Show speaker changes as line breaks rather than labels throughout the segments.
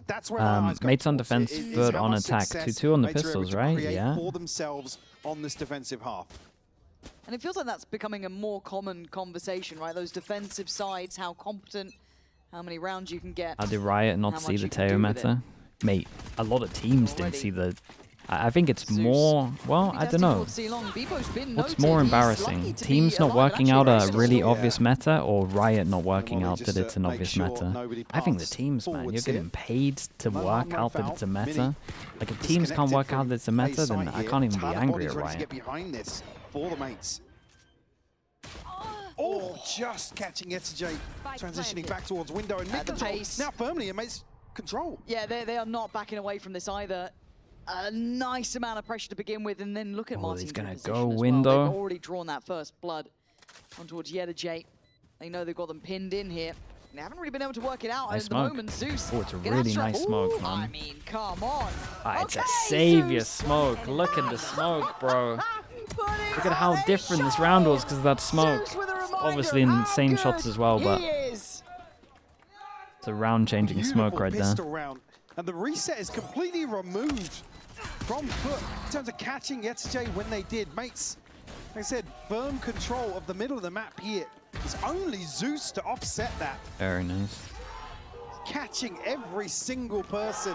That's where my eyes go
mates on
towards.
defense,
Is
FUT
how
on
much
attack.
success
2-2 on the
mates are able
pistols,
to
right?
create
Yeah.
for themselves on this defensive half.
And it feels like that's becoming a more common conversation, right? Those defensive sides, how competent, how many rounds you can get.
How did Riot not see the Teo meta? Mate, a lot of teams didn't see the... I think it's more... Well, I don't know. What's more embarrassing? Teams not working out a really obvious meta, or Riot not working out that it's an obvious meta? I think the teams, man. You're getting paid to work out that it's a meta. Like, if teams can't work out that it's a meta, then I can't even be angry at Riot.
For the mates. Oh, just catching ESPORTS transitioning back towards window and mid-control. Now firmly in mates control.
Yeah, they are not backing away from this either. A nice amount of pressure to begin with, and then look at Martin's
he's gonna
position
go
as
window.
Well. They've already drawn that first blood on towards ESPORTS. They know they've got them pinned in here. They haven't really been able to work it out
Nice
at the
smoke.
moment. Zeus.
Oh, it's a really nice smoke, man.
I mean, come on.
It's a savior smoke. Look at the smoke, bro. Look at how different this round was because of that smoke. Obviously insane shots as well, but it's a round-changing smoke right there.
Round. And the reset is completely removed from FUT in terms of catching ESPORTS when they did. Mates, like I said, firm control of the middle of the map here. It's only Zeus to offset that.
Very nice.
Catching every single person.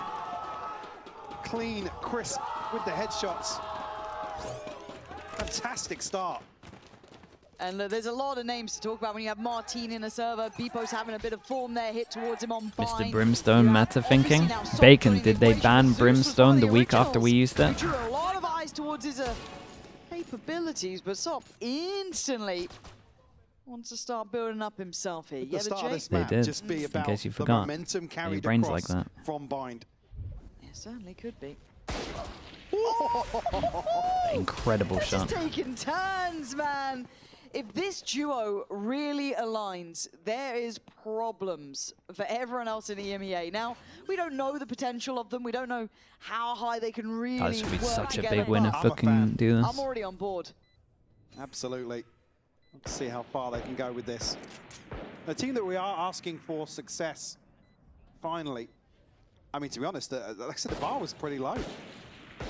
Clean, crisp with the headshots. Fantastic start.
And there's a lot of names to talk about when you have Martin in a server. Beepo's having a bit of form there, hit towards him on bind.
Mr. Brimstone meta thinking. Bacon, did they ban Brimstone the week after we used it?
Drew a lot of eyes towards his capabilities, but Sop instantly wants to start building up himself here.
The start of this
They
map
did,
just be
in
about
case you
the
forgot.
momentum carried
brains
across
like that.
from bind.
Yeah, certainly could be.
Incredible shot.
Just taking turns, man. If this duo really aligns, there is problems for everyone else in EMEA. Now, we don't know the potential of them. We don't know how high they can really work
This would be such
together,
a big win if FUT can do this.
I'm already on board.
Absolutely. Let's see how far they can go with this. A team that we are asking for success, finally. I mean, to be honest, like I said, the bar was pretty low.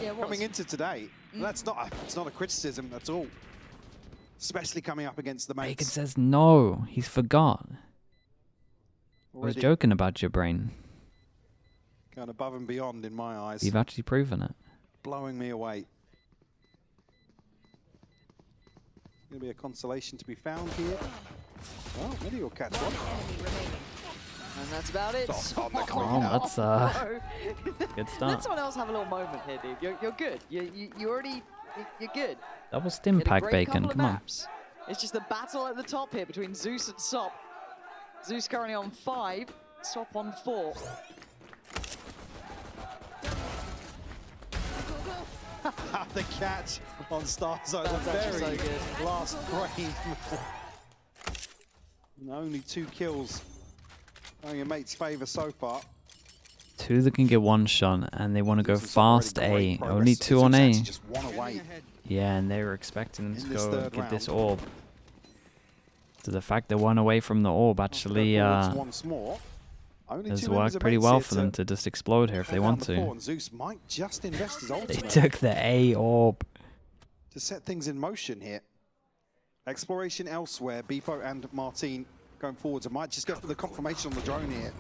Yeah, it was.
Coming into today, it's not a criticism at all. Especially coming up against the mates.
Bacon says no, he's forgot. I was
Already
joking about your brain.
going above and beyond in my eyes.
You've actually proven it.
Blowing me away. Going to be a consolation to be found here. Well, maybe you'll catch one.
And that's about it.
That's good start.
Let someone else have a little moment here, dude. You're good. You're good.
Double stim pack Bacon, come on.
It's just the battle at the top here between Zeus and Sop. Zeus currently on 5, Sop on 4.
The catch on Starzone, the very last frame. And only 2 kills going in mate's favour so far.
2 that can get 1 shot, and they want to go fast A. Only 2 on A.
Just 1 away.
Yeah, and they were expecting them to go get this orb. So the fact they 1 away from the orb actually has worked pretty well for them to just explode here if they want to.
Zeus might just invest his
They
ultimate
took the A orb.
to set things in motion here. Exploration elsewhere. Beepo and Martin going forwards. I might just go for the confirmation on the drone here.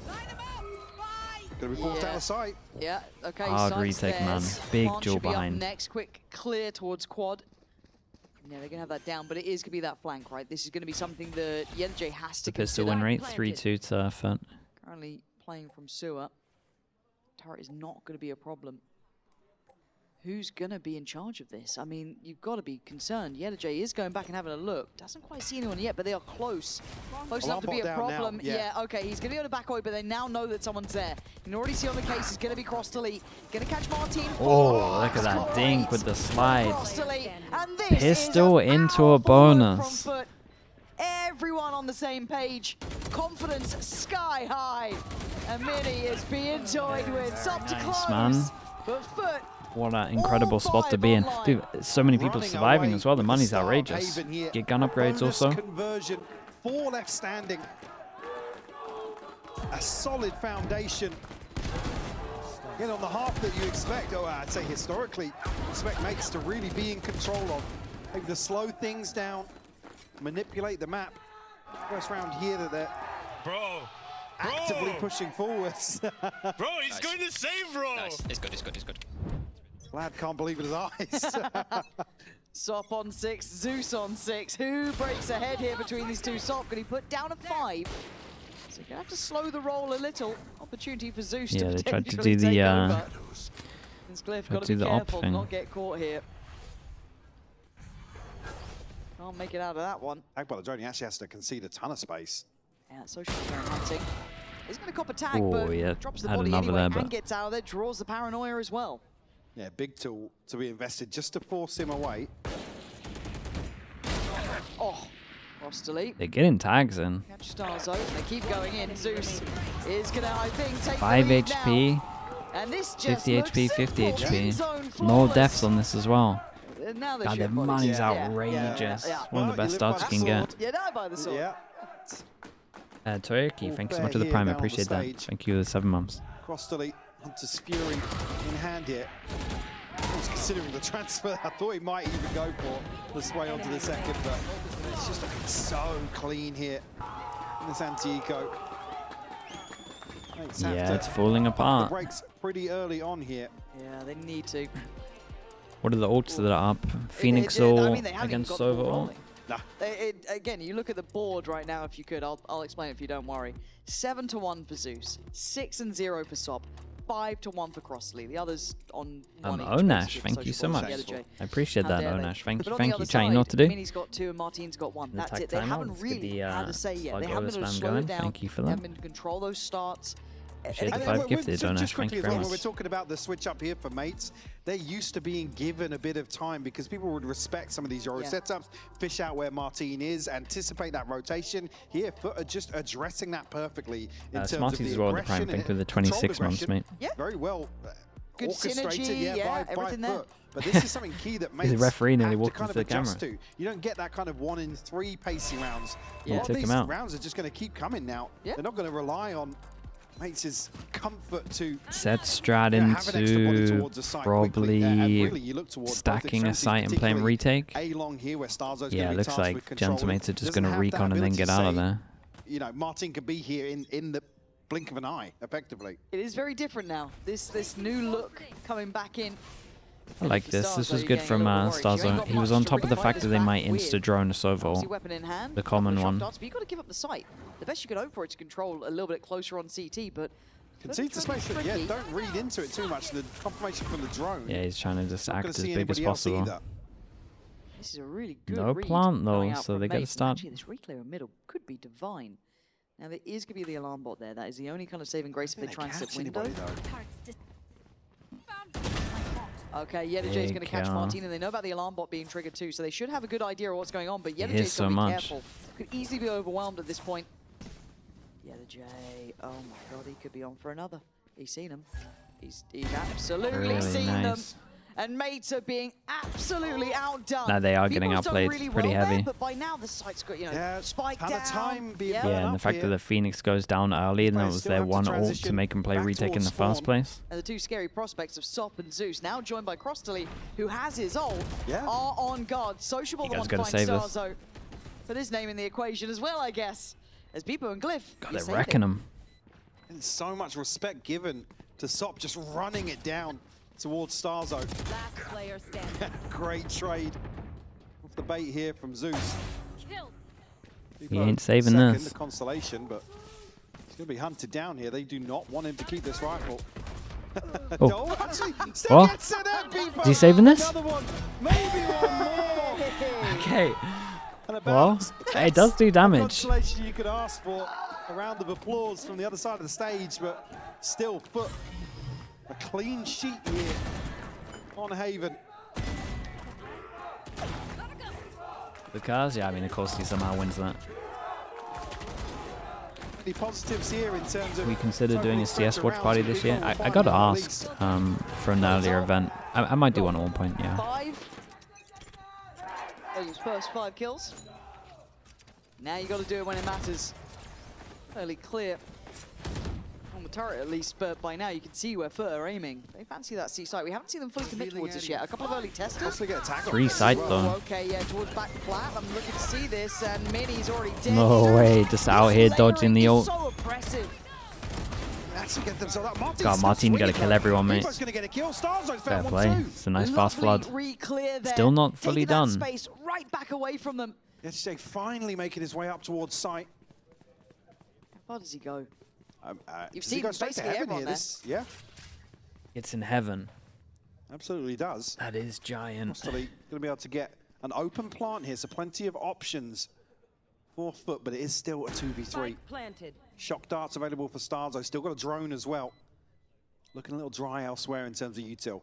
Gonna be forced out of sight.
Yeah, okay.
Hard retake, man. Big duel behind.
Next, quick clear towards quad. Yeah, they're gonna have that down, but it is gonna be that flank, right? This is gonna be something that ESPORTS has to
The pistol
consider.
win rate 3-2 to FUT.
Currently playing from sewer. Turret is not gonna be a problem. Who's gonna be in charge of this? I mean, you've got to be concerned. ESPORTS is going back and having a look. Doesn't quite see anyone yet, but they are close. Close enough to be a problem. Yeah, okay, he's gonna go to back away, but they now know that someone's there. You can already see on the case he's gonna be cross to Lee. Gonna catch Martin.
Oh, look at that dink with the slide.
Cross to Lee. And this
Pistol
is a
into a
powerful
bonus.
from FUT. Everyone on the same page. Confidence sky high. And Mini is being toyed with. Up to close.
man.
But FUT.
What an incredible spot to be in. Dude, so many people surviving as well. The money's outrageous. Get gun upgrades also.
Conversion, 4 left standing. A solid foundation Again, on the half that you expect, I'd say historically, expect mates to really be in control of. Maybe to slow things down, manipulate the map. First round here that they're actively pushing forwards.
Bro, he's going to save, bro.
Nice. It's good, it's good, it's good.
Lad can't believe his eyes.
Sop on 6, Zeus on 6. Who breaks ahead here between these two? Sop, can he put down a 5? So you're gonna have to slow the roll a little. Opportunity for Zeus to
Yeah, they tried to
potentially
do the
take over.
tried
Cliff,
to
got to
do
be
the op
careful,
thing.
not get caught here. Can't make it out of that one.
Agbala Drone actually has to concede a ton of space.
Yeah, social hunting. He's going to cop a tag,
Oh,
but
yeah,
drops the
had
body
another
anyway
there, but-
and gets out of there, draws the paranoia as well.
Yeah, big tool to be invested just to force him away.
Oh, Rosterly.
They're getting tags in.
Catch Starzo, they keep going in. Zeus is going to, I think, take
5
the lead
HP,
now. And this just
50
looks
HP, 50
simple.
HP.
In-zone
No
flawless.
deaths on this as well.
Now
God, their money's outrageous.
Yeah.
One of the
Well,
best
you live
starts
by
you
the
can get.
sword.
Yeah, die by the sword.
Yeah.
Toyoki,
All
thanks so
fair
much for the
here
prime. I
down the
appreciate that.
stage.
Thank you for the 7 months.
Crossley, Hunter's Fury in hand here. I was considering the transfer. I thought he might even go for the sway onto the second, but it's just looking so clean here in this anti-eco.
Yeah, it's falling
The
apart.
brakes pretty early on here.
Yeah, they need to.
What are the ults that are up? Phoenix
I
ult
mean, they haven't even
against
got the ball
Sova ult.
rolling.
Nah.
Again, you look at the board right now, if you could, I'll explain it if you don't worry. 7-1 for Zeus, 6-0 for Sop, 5-1 for Crossley. The others on one each,
Onash,
basically,
thank
for
you so
Social
much.
Ball. Yellow J.
I appreciate
How
that,
dare they?
Onash. Thank
But
you,
on
thank
the
you.
other
Chat, you know what to do?
Mini's got 2 and Martin's got 1.
The
That's
tag
it. They
timeout,
haven't
let's get
really
the,
had to say yet.
Sliggy
They haven't been able to
spam
slow
going.
it down.
Thank you for
They
that.
haven't been able to control those starts.
Appreciate the
And
5
then
gifted,
just
Onash. Thank
quickly
you
as
very
well,
much.
when we're talking about the switch up here for mates, they're used to being given a bit of time because people would respect some of these Euro setups, fish out where Martin is, anticipate that rotation. Here, FUT are just addressing that perfectly in terms of
Smarties
the
as well, the
aggression
prime. Thank you for
and
the 26
controlled
months,
aggression.
mate.
Yeah.
Very well
Good
orchestrated,
synergy,
by
everything there.
FUT. But this is something key that mates
The referee nearly
have to
walked
kind
into
of
the
adjust
camera.
to. You don't get that kind of 1 in 3 pacey rounds.
Yeah.
A lot
Took
of
him
these
out.
rounds are just going to keep coming now.
Yeah.
They're not going to rely on mates' comfort to
Set strat
have an extra body
into
towards a site quickly. And
probably
really you look towards both
stacking a
extremities,
site and playing
particularly
retake.
A-long here where Starzo's
Yeah,
gonna
it
be
looks
tasked
like
with controlling.
Gentamates are just
Doesn't
going to
have that
recon and then
ability
get
to
out of
say,
there.
You know, Martin could be here in the blink of an eye, effectively.
It is very different now. This new look coming back in.
I like
For
this. This
Starzo,
was
you're
good
getting
from
a little worried. You ain't
Starzo.
got
He was
much
on
to
top of the
really
fact
fight
that
this
they
back
might
with.
insta-drone a Sova
Obviously,
ult.
weapon in hand,
The
couple of
common
shock
one.
darts, but you've got to give up the site. The best you could hope for it to control a little bit closer on CT, but
Concede the space, but yeah,
tricky.
don't read into it too much. The confirmation from the drone.
Yeah, he's trying to just
Not
act
gonna
as
see
big as
anybody else
possible.
either.
This is a really good
No
read
plant, though,
going out
so
from
they gotta
Mates.
start-
Actually, this reclear in middle could be divine. Now, there is going to be the alarm bot there. That is the only kind of saving grace if they try and slip
catch
window.
anybody, though.
Okay, Yeda J's going to catch Martin, and they know about the alarm bot being triggered too, so they should have a good idea of what's going on, but Yeda
hears
J's
so
got to be
much.
careful. Could easily be overwhelmed at this point. Yeda J, oh my god, he could be on for another. He's seen him. He's absolutely
Really
seen them.
nice.
And Mates are being absolutely outdone.
No, they are getting
People's done
outplayed.
really
Pretty
well
heavy.
There, but by now the site's got, you know,
Yeah,
spiked
ton
down.
of time being
Yeah.
burnt
Yeah, and the
up
fact
here.
that the Phoenix goes down early and that
Players
was
still
their
have to
one ult to
transition
make him play
back
retake in
towards
the first
spawn.
place.
And the two scary prospects of Sop and Zeus, now joined by Crossley, who has his ult,
Yeah.
are on guard. Sociable, the
You
one
guys
to
gotta
find
save this.
Starzo. Put his name in the equation as well, I guess. As Beepo and Glyph,
God,
you
they're
save
wrecking
it.
him.
And so much respect given to Sop just running it down towards Starzo.
Last player standing.
Great trade off the bait here from Zeus.
Kill.
He ain't saving
second,
this.
The consolation, but he's going to be hunted down here. They do not want him to keep this rifle.
Oh.
No, actually, still
What?
gets it there, Beepo.
Is he saving this?
Another one, maybe one more.
Okay.
And a
Well,
bounce.
it does do damage.
Consolation you could ask for. A round of applause from the other side of the stage, but still FUT a clean sheet here on Haven.
Because, yeah, I mean, of course he somehow wins that.
Any positives here in terms of
We considered doing a
total
CS
expected
watch party
rounds,
this year.
people will
I got
find
asked
out
for an earlier event. I might do one at one point, yeah.
5. Those are his first 5 kills. Now you got to do it when it matters. Fairly clear. On with turret at least, but by now you can see where FUT are aiming. They fancy that C site. We haven't seen them fully commit towards this yet. A couple of early testers.
Get attacked.
3 sides though.
Okay, yeah, towards back flat. I'm looking to see this, and Mini's already dead.
No way, just out here dodging the ult.
So oppressive.
Actually get themselves up. Martin's
God,
still
Martin, you gotta
swinging,
kill everyone,
though.
mate.
Vipo's gonna get a kill. Starzo's
Fair
found
play.
one too.
It's a nice fast flood.
Re-clear there.
Still not fully
Taking that
done.
Space right back away from them.
SJ finally making his way up towards site.
How far does he go? You've
Does he
seen
go straight to
basically
heaven
everyone
here?
there.
Yeah,
It's in heaven.
absolutely does.
That is giant.
Still going to be able to get an open plant here, so plenty of options for FUT, but it is still a 2v3.
Spike planted.
Shock darts available for Starzo. Still got a drone as well. Looking a little dry elsewhere in terms of util.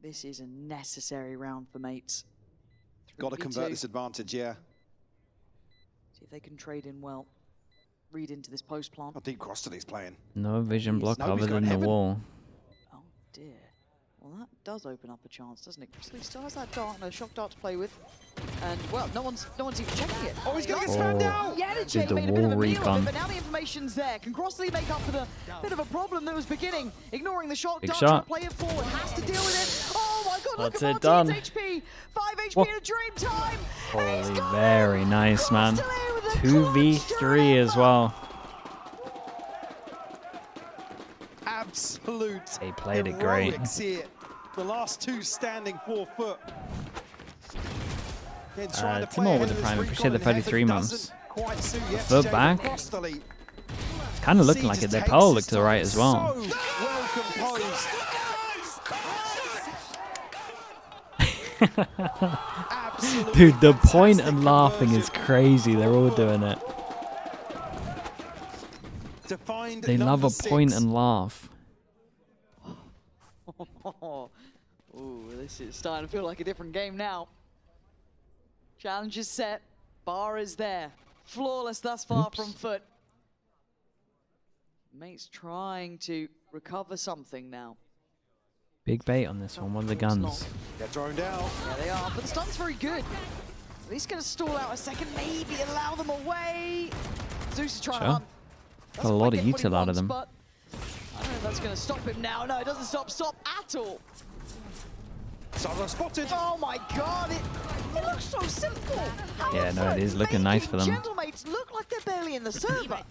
This is a necessary round for mates.
Got to
3v2.
convert this advantage, yeah.
See if they can trade in well. Read into this post plant.
How deep Crostely's playing.
No vision block
Nobody's
other
got
than the
heaven.
wall.
Oh dear. Well, that does open up a chance, doesn't it? Crossley still has that dart and a shock dart to play with. And, well, no one's even checking it.
Oh, he's going to get
Oh.
spammed out!
Yeah,
Did the
made a bit of a
wall
meal of
recon.
it, but now the information's there. Can Crossley make up for the bit of a problem that was beginning? Ignoring the shock
Big
dart,
shot.
trying to play it forward, has to deal with it. Oh my god,
That's
look
it,
at
done.
Martin's HP. 5 HP
Whoa.
in a dream time. And he's
Holy,
got
very
it.
nice, man.
Crossley with a
2v3 as well.
Absolute
They played it great.
heroics here. The last two standing for FUT. Again, trying to play
Timor
ahead
with
of
the
this
prime.
recon
Appreciate the
and heaven
33 months.
doesn't quite suit
FUT
Yesterday,
back.
but Crostely
It's kind of looking like it. Their power looked to the right as well.
So well composed. Absolutely
Dude, the point
fantastic
and laughing is
conversion.
crazy. They're all doing it.
To find
They love
number
a point
6.
and laugh.
Ooh, this is starting to feel like a different game now. Challenge is set. Bar is there. Flawless thus far from FUT. Mate's trying to recover something now.
Big bait on this one. One of the guns.
Get droned out.
Yeah, they are, but the stun's very good. At least going to stall out a second, maybe allow them away. Zeus is trying to
Sure.
hunt.
Got a lot of util out of them.
But I don't know if that's going to stop him now. No, it doesn't stop at all.
Starzo spotted.
Oh my god, it looks so simple. How
Yeah, no,
FUT
it is looking nice for them.
Gentlemates look like they're barely in the server.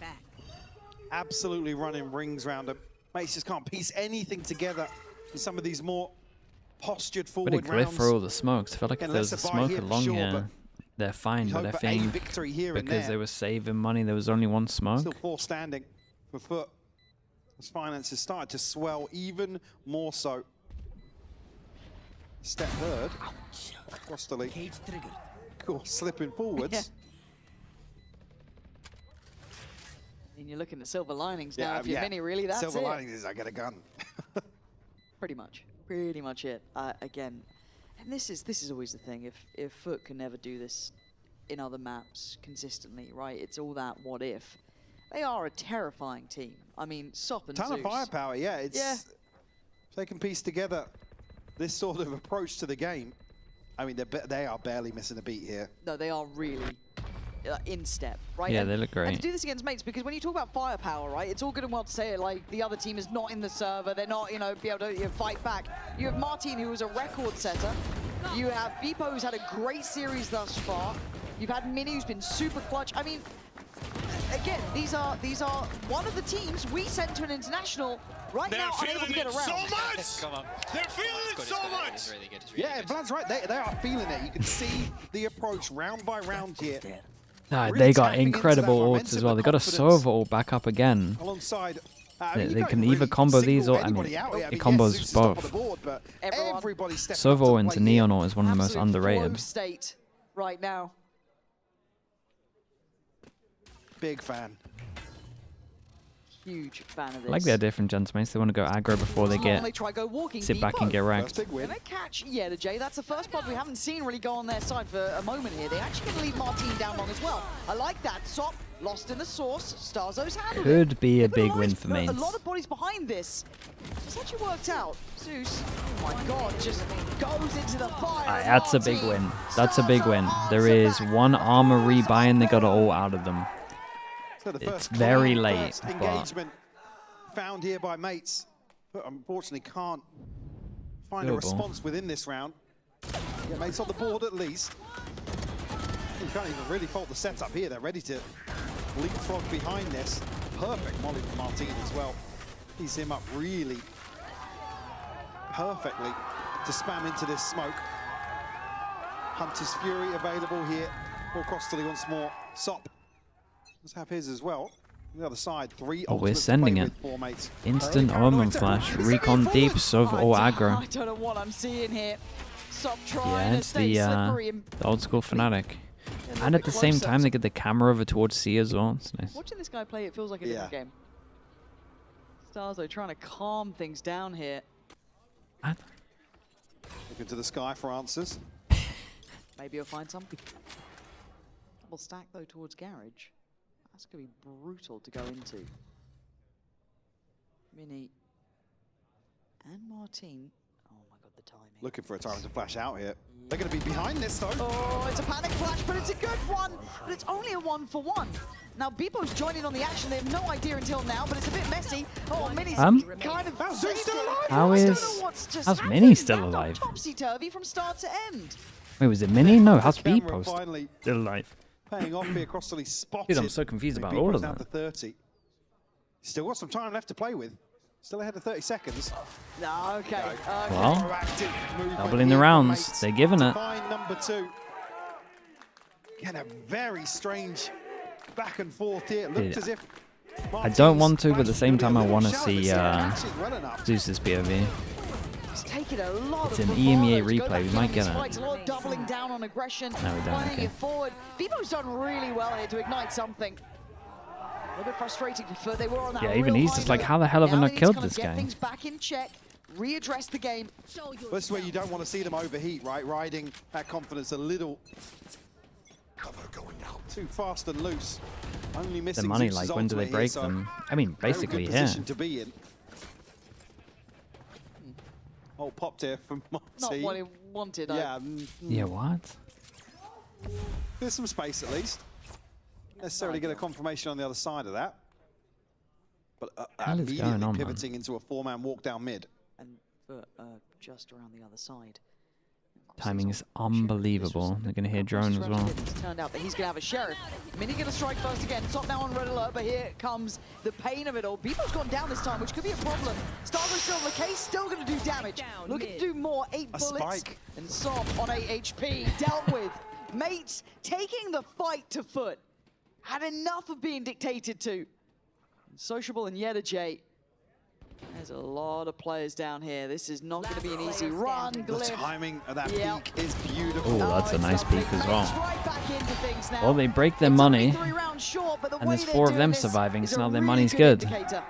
Absolutely running rings around him. Mates just can't piece anything together in some of these more postured forward
Bit of glyph
rounds.
for all the smokes. I feel like if
Again,
there was a
lesser buy
smoke
here for
along
sure,
here,
but
they're fine.
you'd
But I
hope for a
think
victory here and
because
there.
they were saving money, there was only one smoke.
Still 4 standing for FUT. As finances started to swell even more so. Step third. Crostely. Cool, slipping forwards.
Yeah. And you're looking at silver linings now. If you're Mini, really, that's
Silver
it.
lining is I get a gun.
Pretty much it. Again, and this is always the thing. If FUT can never do this in other maps consistently, right? It's all that what if. They are a terrifying team. I mean, Sop and
Ton
Zeus.
of firepower, yeah. It's,
Yeah.
If they can piece together this sort of approach to the game, I mean, they are barely missing a beat here.
No, they are really in step, right?
Yeah,
And-
they look
And
great.
to do this against mates, because when you talk about firepower, right, it's all good and well to say it like the other team is not in the server, they're not, be able to fight back. You have Martin, who was a record setter. You have Vipo, who's had a great series thus far. You've had Mini, who's been super clutch. I mean, again, these are one of the teams we sent to an international right
They're
now, unable to
feeling
get
it
around.
so much!
Come on.
They're feeling it so much!
It's really good. It's really
Yeah,
good.
Vlad's right. They are feeling it. You can see the approach round by round here.
Nah,
Really
they got
tapping into
incredible
that
ults
momentum
as well.
and
They got a
confidence.
Sova ult back up again.
Alongside,
They can either combo these or, I mean, it combos both.
Everyone.
Sova ult into Neon ult is one of the most
Absolute
underrated.
flow state right now.
Big fan.
Huge fan of this.
I like their different gentlemen. They want to go aggro before they
Long
get
they try go walking.
sit back and
Vipo.
get
First
wrecked.
big win.
Gonna catch Jay. That's the first pod we haven't seen really go on their side for a moment here. They actually gonna leave Martin down long as well. I like that. Sop lost in the source. Starzo's handled it.
Could be a
They've
big
got
win
eyes-
for
A
mates.
lot of bodies behind this. It's actually worked out. Zeus, oh my god, just goes into the fire.
Alright, that's a big
Martin.
win. That's a big
Starzo
win. There
answer
is
back.
one armor rebuy and they got it all out of them.
So the
It's
first
very
clean
late,
first
but
engagement found here by Mates, but unfortunately can't find a
Doable.
response within this round. Yeah, Mates on the board at least. You can't even really fault the setup here. They're ready to leapfrog behind this. Perfect molly from Martin as well. He's him up really perfectly to spam into this smoke. Hunter's Fury available here. Paul Crossley once more. Sop. Let's have his as well. On the other side, 3
Oh, we're
ultimates to
sending
play
it.
with, 4 Mates.
Instant Omen Flash. Recon Deeps over all aggro.
I don't know what I'm seeing here. Stop
Yeah,
trying to
it's
stay slippery and
the old school Fnatic.
a little
And at
bit
the same
closer.
time, they get the camera over towards C as well. It's nice.
Watching this guy play, it feels like a different
Yeah.
game. Starzo trying to calm things down here.
Looking to the sky for answers.
Maybe he'll find something. Double stack though towards Garage. That's going to be brutal to go into. Mini and Martin. Oh my god, the timing.
Looking for a time to flash out here. They're going to be behind this though.
Oh, it's a panic flash, but it's a good one. But it's only a 1-for-1. Now, Beepo's joining on the action. They have no idea until now, but it's a bit messy. Oh, Mini's kind of
How's
saved
he still
it.
alive?
How
I don't
is-
know what's just
how's
happened.
Mini still
That
alive?
Topsy-turvy from start to end.
Wait, was it Mini? No, how's
Camera
B post?
finally
Still alive.
paying off here. Crossley spotted.
Dude, I'm so confused about
Big
all
Bo's
of
down
that.
to 30. Still got some time left to play with. Still ahead of 30 seconds.
No, okay.
Well,
Proactive movement
doubling the
here from
rounds.
Mates
They're giving
to
it.
find number 2. Again, a very strange back and forth here. It looked
Dude,
as if
I don't want to, but at the
Martin's
same
gonna
time,
be a
I
little
want to
shallow,
see
but still catches well enough.
Zeus's POV.
It's taken a lot
It's
of
an
bravado
EMEA
to go
replay,
back
we
in
might
on these
get it.
fights. A lot of doubling down on aggression,
No, we don't,
playing
okay.
it forward. Beebo's done really well here to ignite something. A little bit frustrating before they were on that
Yeah, even
real
he's
high
just like,
note.
how the hell have I
Now
not
they need to
killed
kind of
this
get
guy?
things back in check, readdress the game.
This is where you don't want to see them overheat, right? Riding that confidence a little too fast and loose. Only missing
The money,
Zeus's
like, when do they
ultimate
break
here, so
them? I mean,
very
basically
good
here.
position to be in. Oh, popped here from
Not
Marty.
what he wanted.
Yeah,
Yeah, what?
there's some space at least. Necessarily get a confirmation on the other side of that. But
Hell is
immediately
going on, man?
pivoting into a 4-man walk down mid.
And just around the other side.
Timing is unbelievable. They're going to hear drone as well.
It's turned out that he's going to have a sheriff. Mini going to strike first again. Top now on red alert, but here comes the pain of it all. Beebo's gone down this time, which could be a problem. Starbo's still on the case, still going to do damage. Looking to do more. 8
A
bullets.
spike.
And Sop on 8 HP. Dealt with. Mates taking the fight to foot. Had enough of being dictated to. Sociable and Yeta J. There's a lot of players down here. This is not going to be an easy run.
The
Glyph.
timing of that
Yeah.
peak is beautiful.
Oh, that's a
it's
nice
lovely.
peek as
Mates
well.
right back into things now.
Well, they break their
It's only
money,
3 rounds short, but the
and
way
there's
they're
4 of
doing
them
this
surviving,
is
so
a
now their
really
money's
good
good.
indicator.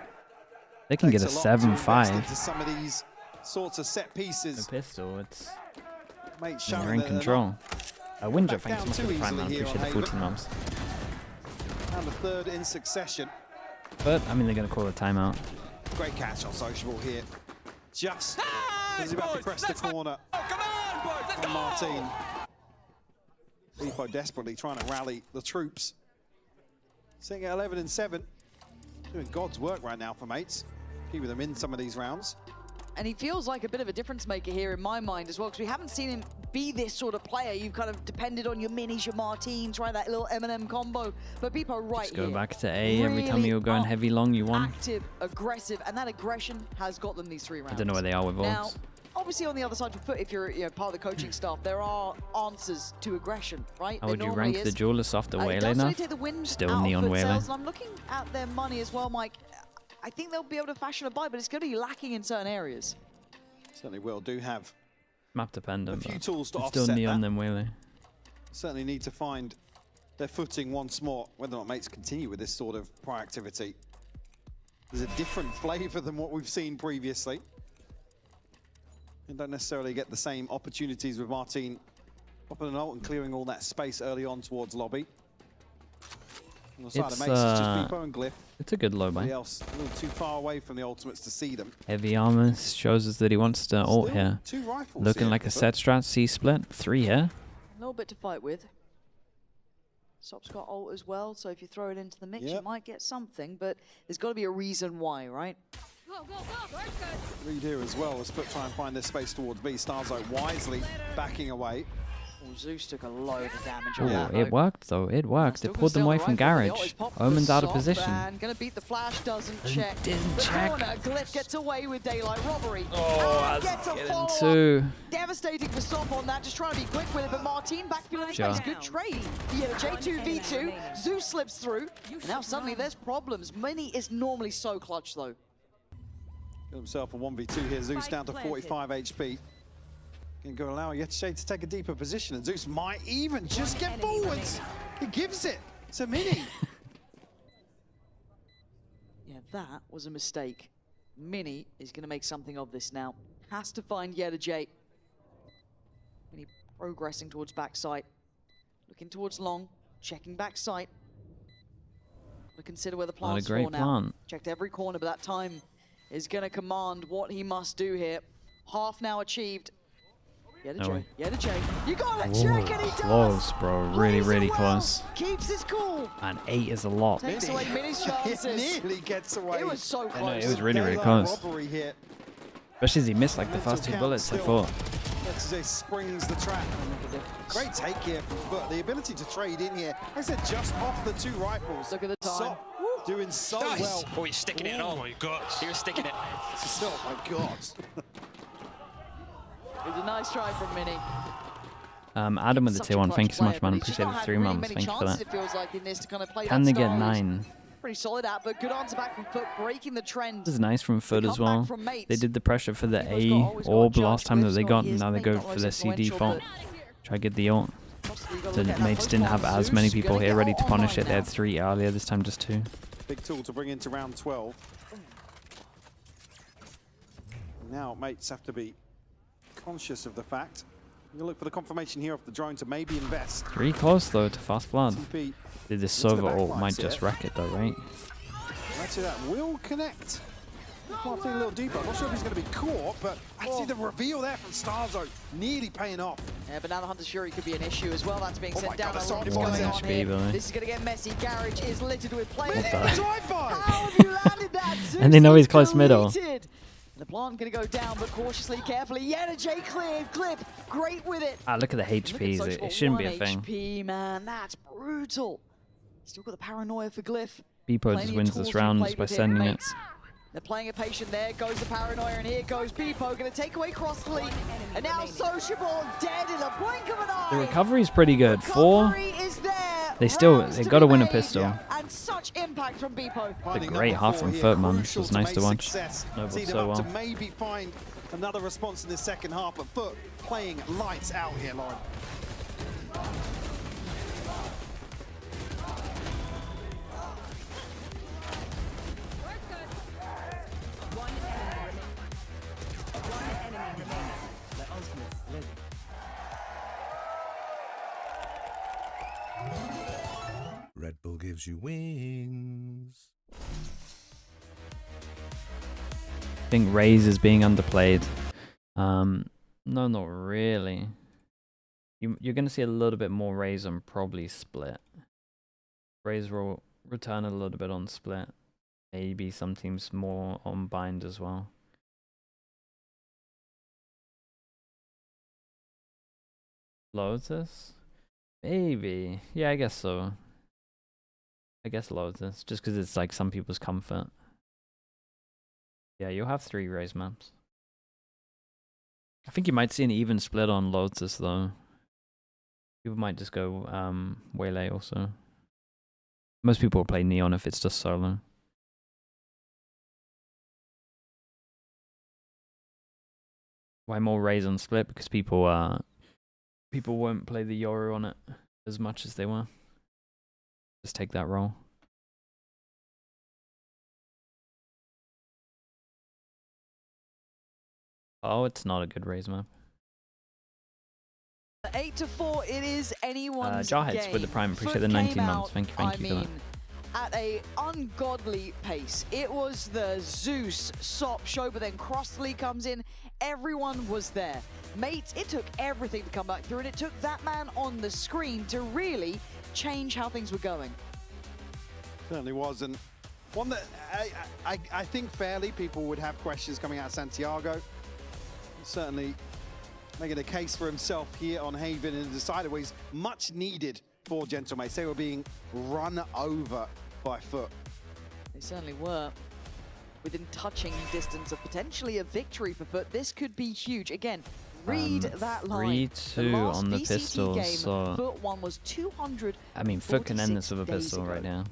They can get a
Takes lot to invest
7-5.
into some of these sorts of set
The
pieces.
pistol, it's...
Mate,
They're
showing
in
that they're
control. Winja,
back
thanks so
down
much for
too
the prime,
easily
man.
here
Appreciate the
on
14 months.
not- And the 3rd in succession.
But, I mean, they're going to call a timeout.
Great catch on Sociable here. Just as he's about to press the corner on Martin. Beppo desperately trying to rally the troops. Sitting at 11-7. Doing God's work right now for Mates. Keeping them in some of these rounds.
And he feels like a bit of a difference maker here in my mind as well, because we haven't seen him be this sort of player. You've kind of depended on your Minis, your Martins, try that little Eminem combo. But Beppo right
Just go
here.
back to A. Every time
really
you were going
up,
heavy long, you won.
Active, aggressive, and that aggression has got them these 3 rounds.
I don't know where they are with
Now,
ults.
obviously on the other side of FUT, if you're part of the coaching staff, there are answers to aggression, right?
How
There
would you
normally
rank the
is.
duelist after
It
Waylay
does
now?
really take the wind
Still
out of
Neon
FUT
Waylay.
sales, and I'm looking at their money as well, Mike. I think they'll be able to fashion a buy, but it's going to be lacking in certain areas.
Certainly will. Do have
Map dependent,
a few
but
tools to
it's still
offset
Neon
that.
than Waylay.
Certainly need to find their footing once more, whether or not Mates continue with this sort of proactivity. There's a different flavour than what we've seen previously. And don't necessarily get the same opportunities with Martin popping an ult and clearing all that space early on towards lobby. On the side of
It's,
Mates, it's just Beppo and Glyph.
It's a good low
Everybody
buy.
else a little too far away from the ultimates to see them.
Heavy armor shows us that he wants to ult
Still
here.
2 rifles
Looking
here,
like a
but
set strat, C split, 3 here.
A little bit to fight with. Sop's got ult as well, so if you throw it into the mix,
Yep.
you might get something, but there's got to be a reason why, right?
Read here as well as FUT try and find this space towards B. Starzo wisely backing away.
Oh, Zeus took a load of damage on
Oh,
that.
it worked though. It worked.
Still
It
gonna
pulled
stay
them
on
away
the
from
rifle, but the
Garage.
ult is popped
Omen's
for
out of
Sop,
position.
and gonna beat the flash, doesn't check.
Didn't
The
check.
corner, Glyph gets away with daylight robbery.
Oh,
and gets a follow-up.
Two.
Devastating for Sop on that, just trying to be quick with it, but Martin back in
Sure.
space. Good trade. Yeah, J2v2, Zeus slips through, and now suddenly there's problems. Mini is normally so clutch though.
Got himself a 1v2 here. Zeus down to 45 HP. Can go allow Yetche to take a deeper position, and Zeus might even just get forwards. He gives it to Mini.
Yeah, that was a mistake. Mini is going to make something of this now. Has to find Yetche. Mini progressing towards backside. Looking towards long. Checking backside. To consider where the
Not a
plant's
great
for now.
plant.
Checked every corner, but that time is going to command what he must do here. Half now achieved.
No.
Yetche. You got to
Whoa,
check, and he does.
close, bro. Really,
Plays it
really
well.
close.
Keeps his cool.
And 8 is a lot.
Takes away Mini's chances.
It nearly gets away.
It was so close.
It was really, really
Daylight
close.
robbery here.
Especially as he missed like the
Mental
first 2
count
bullets, I
still.
thought.
Yetche springs the trap. Great take here from FUT. The ability to trade in here. Like I said, just off the 2 rifles.
Look at the time.
Sop doing so
Nice.
well.
Oh, he's sticking it.
Oh
Oh,
my god.
he was sticking it.
Oh my god.
It was a nice try from Mini.
Adam with the
Such a
2-1.
clutch
Thank you so much,
player,
man.
but he's just
Appreciate
not
the
had
3
really
months.
many
Thank you for
chances,
that.
It feels like in this to kind of play
Can
that
they get
style.
9?
Pretty solid at, but good answer back from FUT, breaking the trend.
This is nice from FUT as
comeback
well.
from Mates.
They did the pressure for the
People's
A
always got a
orb
judge.
last time that
Glyph's
they
got
got,
his
and now they
thing,
go
not
for
always
their CD
influential,
fault.
but
Try to get the ult.
possibly gotta
So
look at that
Mates
first
didn't
one.
have as
Zeus
many
gonna
people
get
here ready
ult
to punish
online
it. They had
now.
3 earlier, this time just 2.
Big tool to bring into round 12. Now mates have to be conscious of the fact. You look for the confirmation here of the drone to maybe invest.
3 close though to Fast Flood.
TP
Did this
into the
Sova ult
backlines
might just
here.
wreck it though, right?
Actually, that will connect. Might be a little deeper. I'm not sure if he's going to be caught, but actually the reveal there from Starzo nearly paying off.
Yeah, but now the Hunter's Fury could be an issue as well. That's being
Oh
sent
my
down.
God,
A
the
lot
Sonic
is
got
going
it.
on
HP,
here.
boy.
This is going to get messy. Garage is littered with players.
What the-
Drive-by!
How have you landed that? Zeus
And they know he's
is
close middle.
deleted. The plant going to go down, but cautiously, carefully. Yetche cleared. Clip, great with it.
Ah, look at the
Look at
HPs.
Soch
It
got
shouldn't be
1
a thing.
HP, man. That's brutal. Still got the paranoia for Glyph.
Beepo
Plenty
just
of
wins
tools
this
to be
round
played
just by
with here,
sending it.
mates. They're playing it patient. There goes the paranoia, and here goes Beepo. Going to take away Crossley. And now Sociable dead in the blink of an eye.
The recovery's pretty good. 4.
Recovery is there.
They still,
Rounds
they
to
got to
be
win a
made.
pistol.
And such impact from Beepo.
Finding
great
number
half
4
from
here,
FUT, man.
crucial
This was nice to
make
watch.
success.
Snowballed
See them
so
up to
well.
maybe find another response in the second half, but FUT playing lights out here, Lauren.
One enemy remaining.
Red Bull gives you wings.
I think Raze is being underplayed. No, not really. You're going to see a little bit more Raze on probably Split. Raze will return a little bit on Split. Maybe some teams more on Bind as well. Lotus? Maybe. Yeah, I guess so. I guess Lotus, just because it's like some people's comfort. Yeah, you'll have 3 Raze maps. I think you might see an even split on Lotus though. People might just go Waylay also. Most people will play Neon if it's just solo. Why more Raze on Split? Because people won't play the Yoru on it as much as they were. Just take that role. Oh, it's not a good Raze map.
8-4, it is anyone's
Jarheads
game.
with the Prime. Appreciate
FUT
the 19
came
months.
out,
Thank you for that.
I mean, at a ungodly pace. It was the Zeus Sop show, but then Crossley comes in. Everyone was there. Mates, it took everything to come back through, and it took that man on the screen to really change how things were going.
Certainly was, and one that I think fairly people would have questions coming out of Santiago. Certainly making a case for himself here on Haven in a decided way. He's much needed for Gentlemates. They were being run over by FUT.
They certainly were. Within touching distance of potentially a victory for FUT, this could be huge. Again, read that line.
3-2 on the
VCT
pistols,
game,
so
FUT one was 200.
I mean, FUT can end this with a pistol
ago.
right now.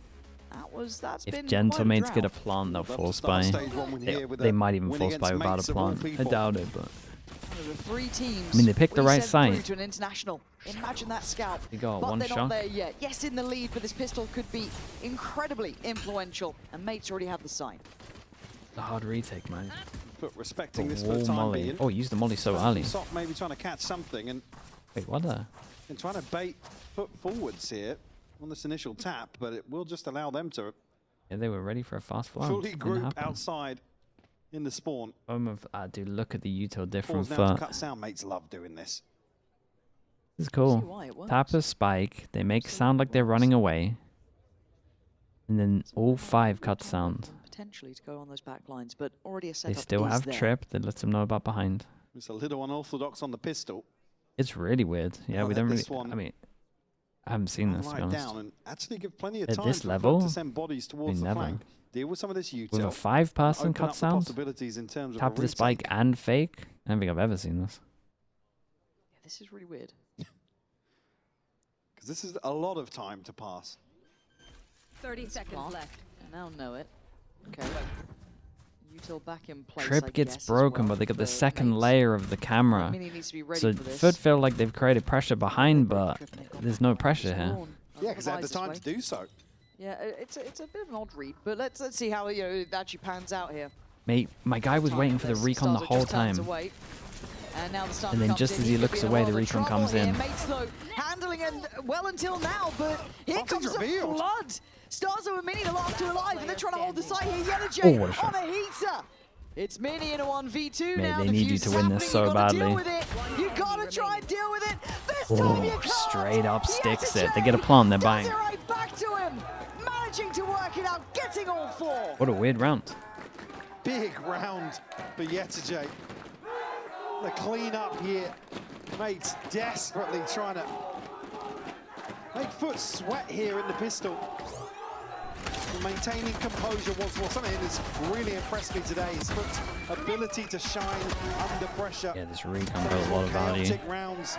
That's
If
been
Gentlemates
quite a
get a
drought.
plant, they'll
Love to
force
start
buy.
stage one here with
They
a
might even
win
force buy
against
without
mates
a
of all
plant. I
people.
doubt it, but
There were 3 teams.
I mean, they picked the
we
right
sent through
side.
to an international. Imagine that scout.
They got
but
one
they're
shot.
not there yet. Yes, in the lead, but this pistol could be incredibly influential. And mates already have the sign.
the hard retake, man.
FUT respecting
The
this for the
wall
time
molly.
being.
Oh, use the molly so early.
Sock maybe trying to catch something and
Wait, what the?
trying to bait FUT forwards here on this initial tap, but it will just allow them to
Yeah, they were ready for a fast flank.
fully
Didn't
group
happen.
outside in the spawn.
Dude, look at the util different
Pause now to
FUT.
cut sound. Mates love doing this.
This is
See
cool.
why it works.
Tap a spike. They make sound like they're running away. And then all 5 cut sound.
Potentially to go on those back lines, but already a
They
setup
still
is
have
there.
trip that lets them know about behind.
It's a little unorthodox on the pistol.
It's really weird. Yeah,
I'll
we
let
don't really.
this one
I mean, I haven't seen this, to be
Lie
honest.
down and actually give plenty of
At
time
this
for
level,
FUT to send bodies towards the
never.
flank. Deal with some of this util.
With a 5-person
open
cut
up the
sound,
possibilities in terms of
tap
a
the spike
retake.
and fake. I don't think I've ever seen this.
Yeah, this is really weird.
Because this is a lot of time to pass.
30 seconds
Plant.
left.
I now know it. Okay. Util back in place.
Trip
I
gets
guess, as
broken,
well
but they got the
for
second
mates.
layer of the camera.
Mini needs to be ready
So
for this.
FUT feel like they've created pressure behind, but
Trip and they've got
there's no pressure here.
Spawn.
Yeah, because they had the
Otherwise
time
this
to
way.
do so.
Yeah, it's a bit of an odd read, but let's see how it actually pans out here.
Mate, my guy was waiting for the recon the whole time.
And now the stun
And then
comes
just
in.
as he
could
looks
be in a
away,
world
the
of
recon
trouble
comes
here.
in.
Mates, though, handling and well until now, but here
Something's
comes
revealed.
the flood. Starzo and Mini, the last 2 alive, and they're trying to hold the site here. Yellow
Oh,
Jay
what a shot.
on a heater. It's Mini in a 1v2
Mate,
now.
they
The
need you
fuse
to
is
win this
happening.
so
You gotta
badly.
deal with it. You gotta try and deal with it. This
Oh,
time you can't.
straight up sticks it. They
Yellow
get a
Jay
plant, they're
does
buying.
it right back to him. Managing to work it out, getting all 4.
What a weird round.
Big round for Yetajay. The clean up here. Mates desperately trying to make FUT sweat here in the pistol. And maintaining composure once more. Something that's really impressed me today is FUT's ability to shine under pressure.
Yeah, this recon built a lot of value.
Chaotic rounds.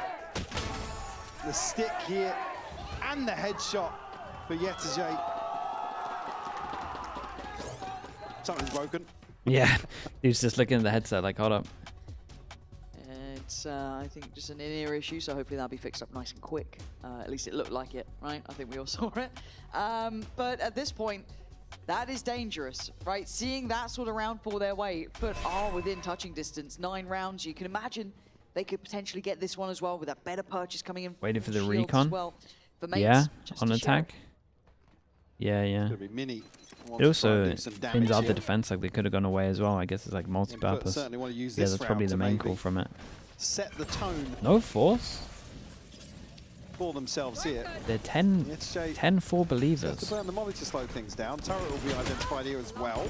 The stick here and the headshot for Yetajay. Something's broken.
Yeah, he was just looking at the headset like, hold up.
It's, I think, just an in-ear issue, so hopefully that'll be fixed up nice and quick. At least it looked like it, right? I think we all saw it. But at this point, that is dangerous, right? Seeing that sort of round fall their way, FUT are within touching distance. 9 rounds, you can imagine they could potentially get this one as well with a better purchase coming in.
Waiting for the
Shields as
recon.
well. For mates,
Yeah,
just
on
to share.
attack. Yeah, yeah.
Gonna be Mini.
It also
do some damage
thins out
here.
the defense, like they could have gone away as well. I guess it's like
FUT
multi-purpose.
certainly want to use
Yeah,
this
that's
round
probably
to
the main
maybe
call from it.
set the tone
No force.
for themselves here.
They're 10-4
Yetajay to
believers.
burn the molly to slow things down. Turret will be identified here as well.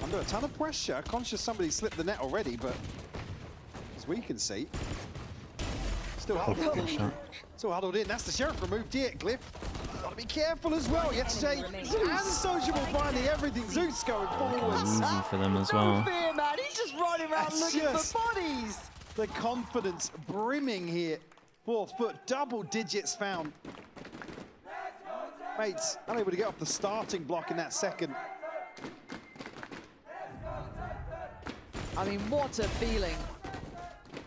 Under a ton of pressure. Conscious somebody slipped the net already, but as we can see, still huddled
Good
in.
shot.
Still huddled in. That's the sheriff removed here. Glyph, gotta be careful as well. Yetajay and Sociable finding everything. Zeus going forwards.
Easy for them as
No
well.
fear, man. He's just running around
That's
looking
just-
for bodies.
The confidence brimming here. 4th FUT, double digits found. Mates, unable to get off the starting block in that second.
I mean, what a feeling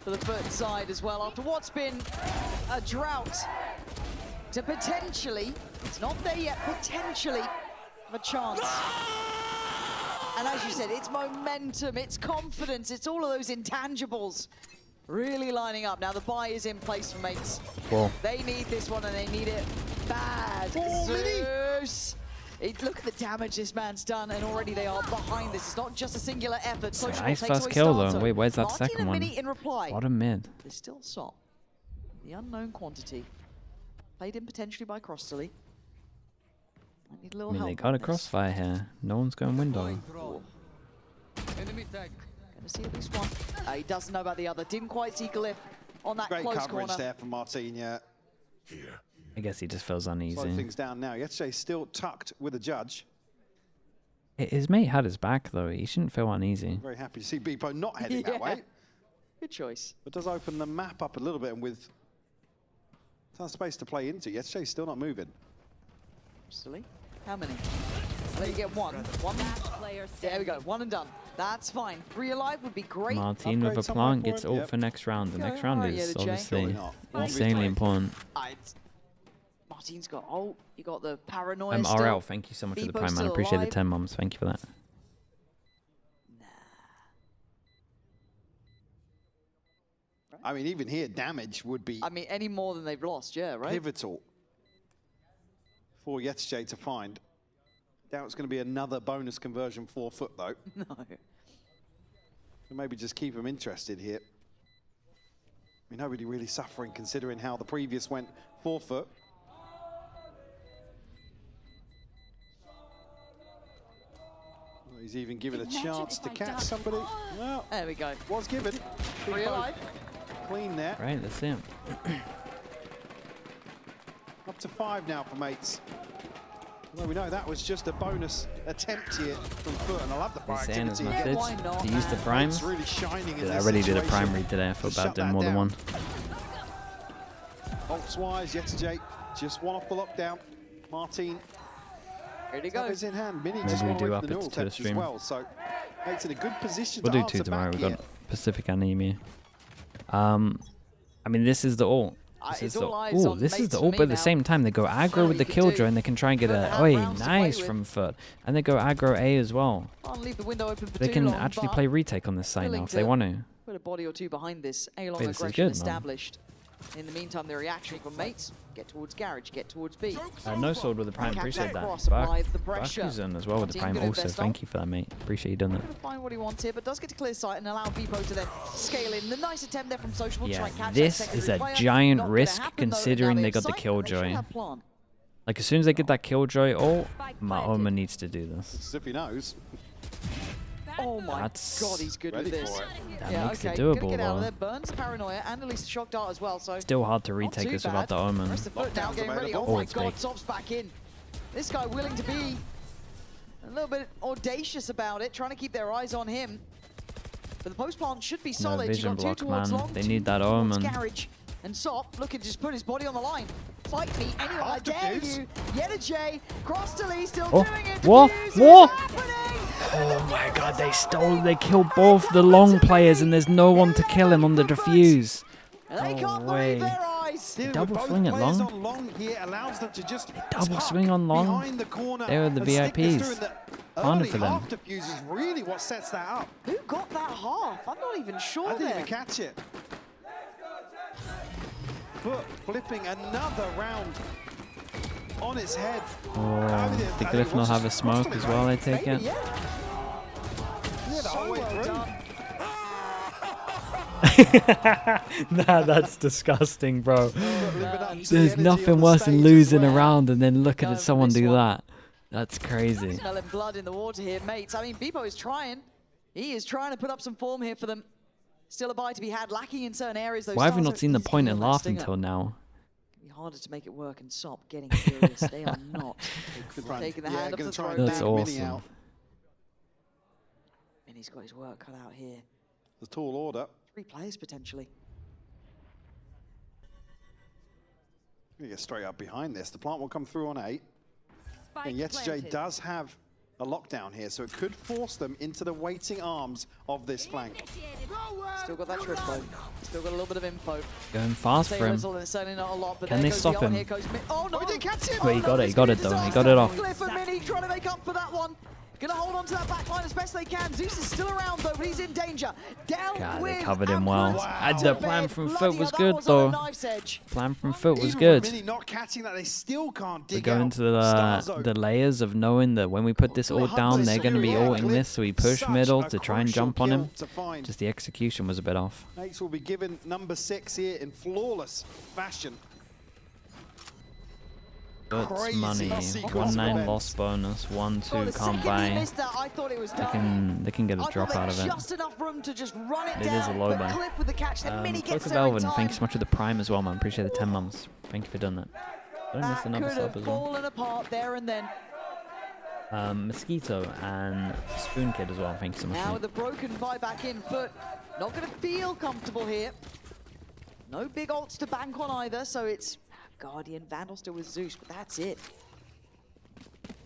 for the FUT side as well. After what's been a drought to potentially, it's not there yet, potentially have a chance. And as you said, it's momentum, it's confidence, it's all of those intangibles really lining up. Now the buy is in place for mates.
Whoa.
They need this one and they need it bad.
Oh, Mini!
Zeus! Look at the damage this man's done, and already they are behind this. It's not just a singular effort. Sociable
Nice
takes
first
away
kill though.
Starzo.
Wait, where's that
Martin
second
and
one?
Mini in reply.
What a mid.
There's still Sop. The unknown quantity. Played in potentially by Crossley. Need a little
I mean,
help
they got
on
a
this.
crossfire here. No one's going window.
Gonna see at least one. He doesn't know about the other. Didn't quite see Glyph on that
Great
close
coverage
corner.
there from Martin, yeah.
I guess he just feels
Slow
uneasy.
things down now. Yesterday still tucked with a judge.
His mate had his back, though. He shouldn't feel uneasy.
Very happy to see Beepo not heading that way.
Good choice.
But does open the map up a little bit, and with tons of space to play into. Yesterday's still not moving.
Silly. How many? Let you get one. One.
Player
There we go. One and done. That's fine. 3 alive would be great.
Martin with a
Upgrade somewhere
plant
for
gets
him,
ult
yep.
for next round. The
Okay,
next round
alright,
is
yeah, the J.
obviously
Surely not.
insanely important.
Martin's got ult. You got the paranoia still.
RL, thank you so much for the
Beepo's
prime, man. I
still
appreciate the
alive.
10 mums. Thank you for that.
I mean, even here, damage would be
I mean, any more than they've lost, yeah, right?
pivotal for Yetzjay to find. Doubt it's going to be another bonus conversion for FUT, though.
No.
So maybe just keep them interested here. I mean, nobody really suffering considering how the previous went for FUT. Well, he's even given a chance to catch somebody. Well,
There we go.
was given.
3 alive.
Clean there.
Right, that's it.
Up to 5 now for mates. Well, we know that was just a bonus attempt here from FUT, and I love the
This Anna's
proactivity.
message
why not,
to use the
man?
prime.
It's really shining in
I
this
already did a
situation.
prime read today. I feel
To
bad
shut
doing
that
more than
down.
one.
Ults-wise, Yetzjay just one off the lockdown. Martin
Here he
is
goes.
in hand. Mini
Maybe
just
we
one
do
away
up
from the
it
neural
to the
temps as
stream.
well, so makes it a good position
We'll
to
do
answer
2 tomorrow.
back
We've
here.
got Pacific and EMEA. I mean, this is the ult. This
It's
is the,
all eyes
ooh,
on
this is
mates
the
for
ult,
me
but at the
now.
same time, they go aggro
Well,
with the
you can do-
killjoy and they can try and get
Don't
a,
have
oi,
rounds to play
nice
with.
from FUT. And they go aggro A as well.
Can't leave the window open for
They
too
can
long,
actually
but
play retake on this side now
willing
if they
to
want to.
put a body or two behind this. A-long
Wait, this is
aggression
good, man.
established. In the meantime, the reaction from mates. Get towards garage, get towards B.
No sword with the prime,
Catch
appreciate
that
that.
cross, apply the pressure.
Bakuzen as well with the
Martin
prime
gonna
also.
invest
Thank
on.
you for that, mate. Appreciate you doing that.
Going to find what he wants here, but does get to clear sight and allow Beepo to then scale in. The nice attempt there from Sociable to try
Yeah,
and catch
this
that
is
secondary
a
player.
giant
Not gonna
risk
happen, though, and now
considering
they
they
have
got the
sight, and they should
killjoy.
have plan.
Like, as soon as they get that killjoy ult,
Spike
Maoma
planted.
needs to do this.
As if he knows.
Oh my
That's
god, he's good with
ready
this.
for it.
That
Yeah,
makes
okay.
it
Gonna
doable,
get out of
though.
there. Burns the paranoia and at least the shock dart as well. So
Still hard to
not
retake
too
this
bad.
without the omen.
Rest of FUT now
Lockdown's
getting ready.
available.
Oh my
it's
god,
big.
Sob's back in. This guy willing to be a little bit audacious about it, trying to keep their eyes on him. But the post plant should be solid.
vision
You got
block,
two towards
man.
long,
They
two
need that
towards
omen.
Garage. And Sop looking to just put his body on the line. Fight me, anyone, I
Half
dare
defuse.
you. Yet a J, cross to Lee, still
Oh,
doing it.
what?
Defuse,
What?
it's happening!
Oh my god, they killed both the long players and there's no one to kill him on the defuse.
They
No
can't
way.
believe their eyes.
Dealing
double
with both
swing it
players
long.
on long here allows them to just
double
tuck
swing on long.
behind the corner
They were the
and stick this
VIPs.
through, and the
Fun
early
for them.
half defuse is really what sets that up.
Who got that half? I'm not even sure
I didn't
there.
even catch it. FUT flipping another round on its head.
Oh, the Glyph will have a smoke as well, I take
Maybe,
it.
yeah.
Yeah, the whole way
well
through.
done.
Nah, that's disgusting, bro.
Living up to the
There's
energy on
nothing
the
worse
stage
than
as
losing
well.
around and then looking
Going
at
for
someone
this
do
one.
that. That's crazy.
Smelling blood in the water here, mates. I mean, Beepo is trying. He is trying to put up some form here for them. Still a buy to be had, lacking in certain areas. Those
Why have we
stars
not
are
seen the
easy
point
on
and
that
laugh
stinger.
until now?
It'll be harder to make it work and Sop getting serious. They are not
Good run.
taking the
Yeah,
hand off
gonna
the
try and
throat.
That's
bang Mini
awesome.
out.
And he's got his work cut out here.
The tall order.
3 players potentially.
We get straight up behind this. The plant will come through on 8.
Spike
And Yetzjay
planted.
does have a lockdown here, so it could force them into the waiting arms of this flank.
Still got that triple. Still got a little bit of info.
Going fast
Say
for him.
little, it's certainly not a lot, but
Can
there
they
goes
stop
the ult,
him?
Here goes oh no!
Oh, he didn't catch him!
But he got it,
this
he got
could
it
be a
though, he
disaster.
got it off.
Glyph and Mini trying to make up for that one. Gonna hold on to that back line as best they can. Zeus is still around though, but he's in danger. Down
God, they
with
covered him
and
well.
put
And
to
the
bed.
plan from
Bloody
FUT
hell,
was
that
good
was on a
though.
knife's edge.
Plan from FUT was
Even
good.
with Mini not catching that, they still can't dig
We go
out
into
Star Zone.
the layers of knowing that when we put this ult down, they're going to be ulting this, so we push
Such
middle
a
to try and
crucial
jump on him.
kill to find.
Just the execution was a bit off.
Mates will be given number 6 here in flawless fashion.
That's
crazy
money.
sequence of
1-9
events.
loss bonus. 1-2
the
can't
second he
buy.
missed that, I thought it was done.
They can get a
I
drop
thought
out of it.
just enough room to just run it
It
down.
is a low
but
buy.
Cliff with the catch, then Mini gets
Poker
there in
Belvin,
time.
thank you so much for the prime as well, man. Appreciate the 10 months. Thank you for doing that. Don't miss
That
another
could
sub
have
as well.
fallen apart there and then.
Mosquito and Spoon Kid as well. Thank you so much.
Now
mate.
with the broken buy back in foot, not going to feel comfortable here. No big ults to bank on either, so it's Guardian, Vandal still with Zeus, but that's it.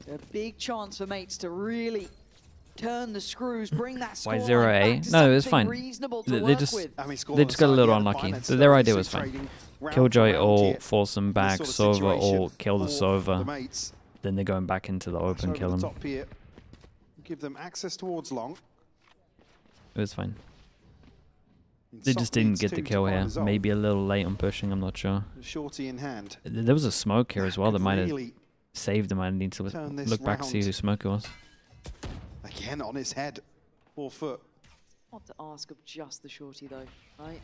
So a big chance for mates to really turn the screws, bring that score
Why 0-A?
back to
No, it was
something
fine.
reasonable to
They
work
just
with.
I mean,
they just got a little
scoreline,
unlucky.
finance
Their idea
still
was fine.
trading round
Killjoy
for round
ult,
here.
force them back,
This sort of
Sova
situation
ult, kill the
for
Sova.
the mates.
Then they're going back into the open,
Over
kill
the
him.
top here. Give them access towards long.
It was fine. They just didn't get the kill here. Maybe a little late on pushing, I'm not sure.
Shorty in hand.
There was a smoke here as well that might have
Really
saved them. I need to
turn this
look back to see
round.
who smoker was.
again on his head. 4 foot.
Not to ask of just the shorty though, right?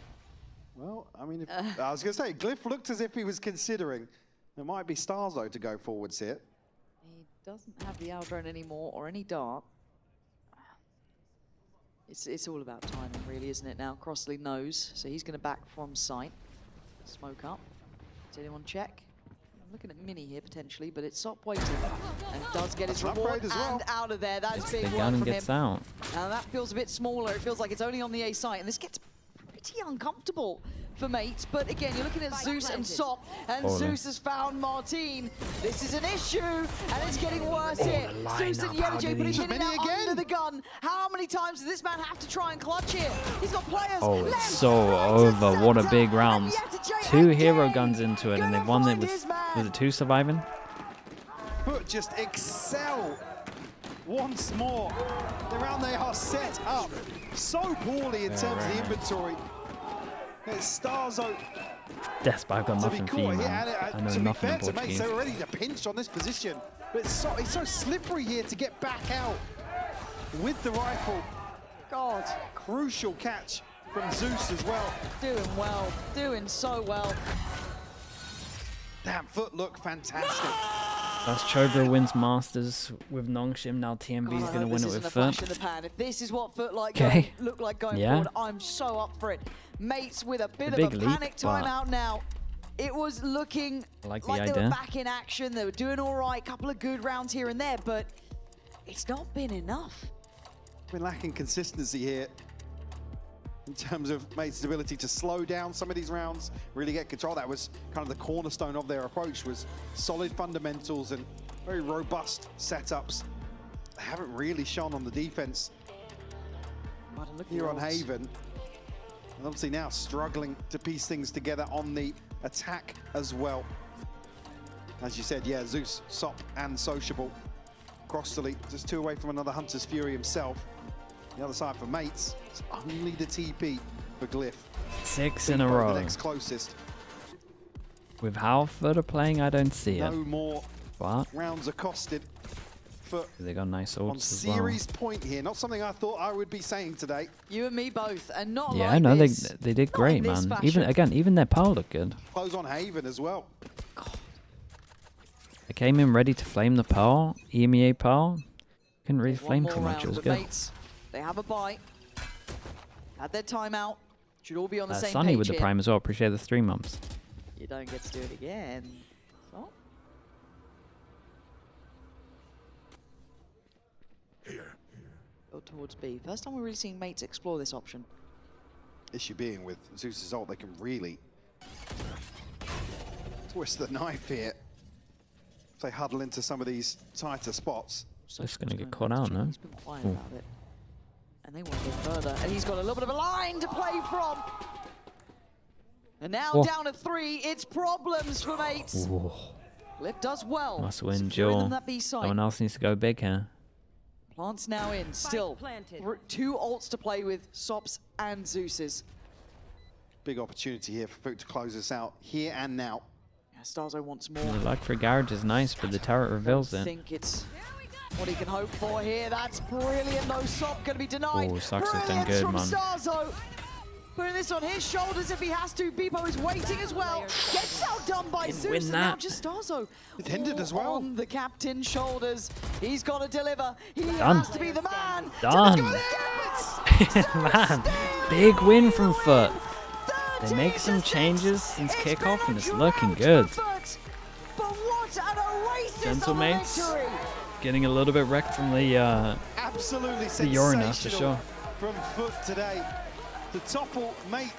Well, I mean, I was going to say, Glyph looked as if he was considering. There might be stars though to go forwards here.
He doesn't have the Aldrone anymore or any dart. It's all about timing really, isn't it now? Crossley knows, so he's going to back from sight. Smoke up. Does anyone check? I'm looking at Mini here potentially, but it's Sop waiting. And does get his
That's an
reward
upgrade as well.
and out of there. That's big
The
work
gun
from
gets
him.
out.
Now that feels a bit smaller. It feels like it's only on the A site, and this gets pretty uncomfortable for mates. But again, you're looking at Zeus and Sop, and
Holy.
Zeus has found Martine. This is an issue, and it's getting worse here. Zeus and
lineup, how
Yellow
did
putting
he-
it
Mini
out
again.
under the gun. How many times does this man have to try and clutch here? He's got players.
Oh, it's
left,
so
right,
over.
and
What a
center,
big
and
round.
Yetijay
2 hero
again
guns into it, and
gonna
they've won it
find
with,
his man.
was it 2 surviving?
But just excel once more. Around they are set up so poorly in terms of the inventory. It's Starzo
Desp, I've got
to be
nothing for
caught
you,
here.
man. I
And
know
to be
nothing
fair
in
to mates,
Portuguese.
they were ready to pinch on this position. But it's so slippery here to get back out with the rifle.
God,
Crucial catch from Zeus as well.
doing well, doing so well.
Damn, Foot look fantastic.
That's Chobra wins Masters with Nongshim. Now TMB is
God, I
going to
hope
win
this
it
isn't
with
a flash in
Foot.
the pan. If this is what Foot
Okay.
look like going
Yeah.
forward, I'm so up for it. Mates with a bit of
big
a
leap,
panic
but-
timeout now. It was looking
I like the
they were
idea.
back in action. They were doing all right, couple of good rounds here and there, but it's not been enough.
We're lacking consistency here in terms of Mate's ability to slow down some of these rounds, really get control. That was kind of the cornerstone of their approach, was solid fundamentals and very robust setups. They haven't really shone on the defense
But look at
here
the
on
odds.
Haven. And obviously now struggling to piece things together on the attack as well. As you said, yeah, Zeus, Sop and Sociable. Crossley just 2 away from another Hunter's Fury himself. The other side for Mates, it's only the TP for Glyph.
6 in a
Bevo,
row.
The next closest.
With how Foot are playing, I don't see
No
it.
more
But
rounds accosted for
they got nice
on
ults as well.
series point here. Not something I thought I would be saying today.
You and me both, and not
Yeah,
like
no,
this.
they did
Not
great,
in this
man.
fashion.
Even their power looked good.
Close on Haven as well.
They came in ready to flame the Pearl, EMEA Pearl. Couldn't really
One
flame
more
too much,
round,
it was
but
good.
Mates, they have a bye. Had their timeout. Should all be on the same
Sunny
page
with the
here.
Prime as well, appreciate the 3 months.
You don't get to do it again. So, go towards B. First time we're really seeing Mates explore this option.
Issue being with Zeus's ult, they can really twist the knife here. If they huddle into some of these tighter spots.
Just gonna get
going
caught
for
out, no?
He's been quiet
Ooh.
about it. And they want to go further. And he's got a little bit of a line to play from. And now
Oh.
down to 3, it's problems for Mates.
Whoa.
Liv does well.
Must win,
securing them
Joel.
that B side.
Someone else needs to go big here.
Plants now in, still.
planted.
2 ults to play with, Sops and Zeus's.
Big opportunity here for Foot to close this out here and now.
Yeah, Starzo wants more.
The luck for Garage is nice, but the turret reveals
I
it.
think it's what he can hope for here. That's brilliant. No Sop going to be denied.
Oh, Sucks has done
Brilliance
good,
from
man.
Starzo. Putting this on his shoulders if he has to. Bebo is waiting as well. Gets outdone by
Didn't
Zeus,
win
and now
that.
Justazo.
It ended as well.
On the captain's shoulders. He's got to deliver. He
Done.
has to be the man.
Done.
To
Man, big win from FUT. They make some changes since kickoff and it's looking good.
But what an oasis
Gentle
of a
mates.
victory.
Getting a little bit wrecked from the
Absolutely
Yorina for
sensational
sure.
from FUT today. To topple mates